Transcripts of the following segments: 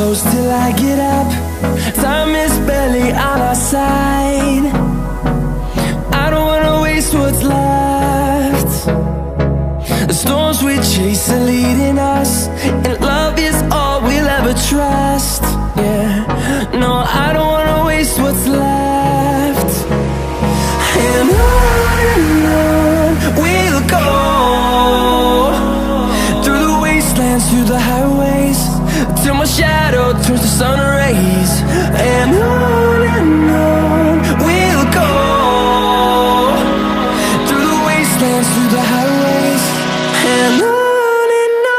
close till I get up. Time is barely on our side. I don't wanna waste what's left. The storms we chase are leading us, and love is all we'll ever trust. Yeah, no, I don't wanna waste what's left. And on we'll go, through the wastelands, through the highways, till my shadow turns to sun rays. And on we'll go, through the wastelands, through the highways, and on we'll go.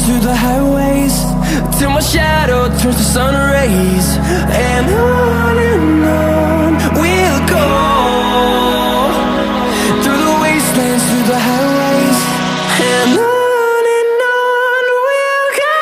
Through the highways, till my shadow turns to sun rays. And on we'll go, through the wastelands, through the highways, and on we'll go.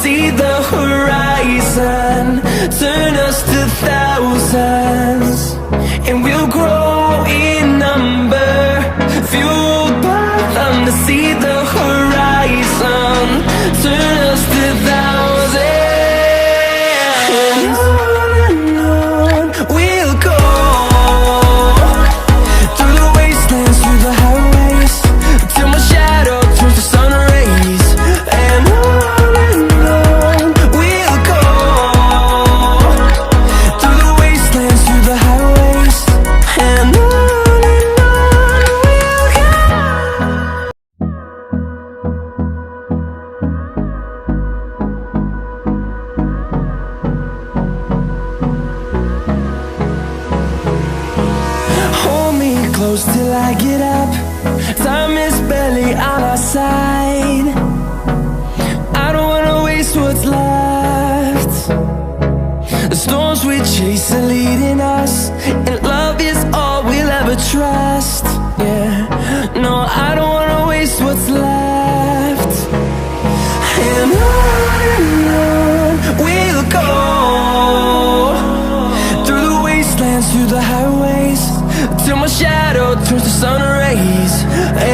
See the horizon, turn us to thousands, and we'll grow in number, fueled by them. To see the horizon, turn us to thousands, and on we'll go, through the wastelands, through the highways, till my shadow turns to sun rays. And close till I get up. Time is barely on our side. I don't wanna waste what's left. The storms we chase are leading us, and love is all we'll ever trust. Yeah, no, I don't wanna waste what's left. And on we'll go, through the wastelands, through the highways, till my shadow turns to sun rays.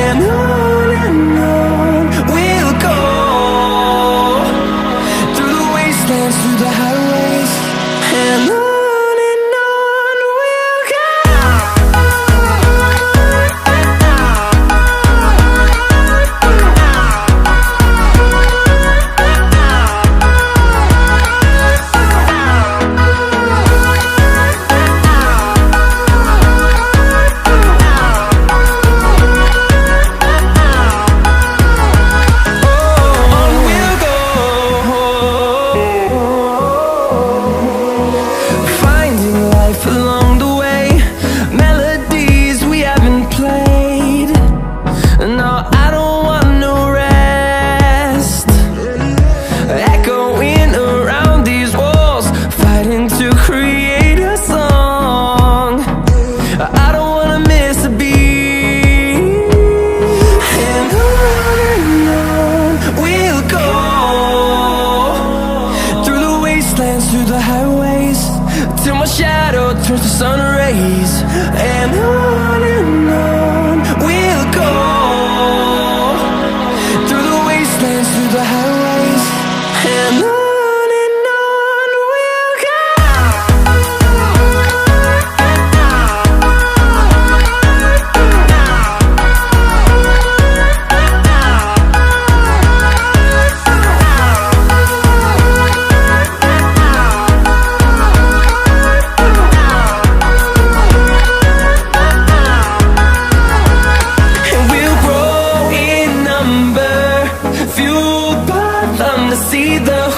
And on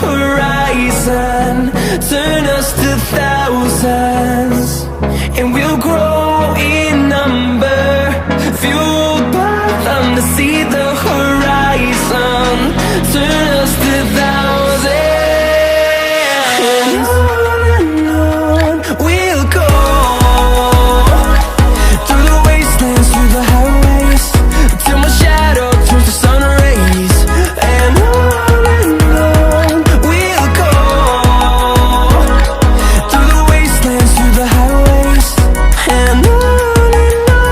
horizon, turn us to thousands, and we'll grow in number, fueled by them to see the horizon, turn us to thousands, and on we'll go, through the wastelands, through the highways, till my shadow turns to sun rays, and on we'll go, through the wastelands, through the highways, and on we'll go.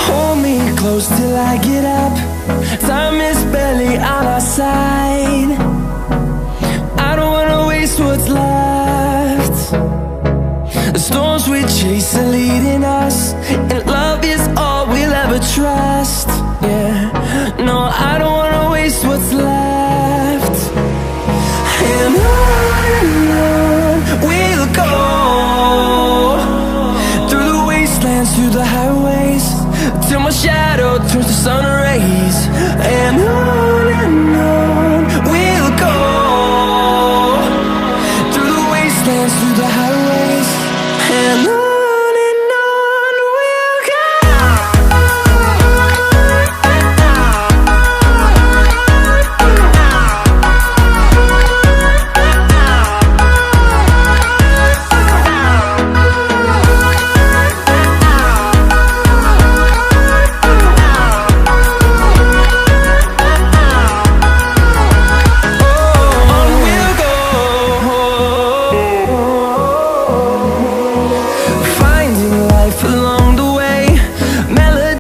Hold me close till I get up, time is barely on our side, I don't wanna waste what's left. The storms we chase are leading us, and love is all we'll ever try.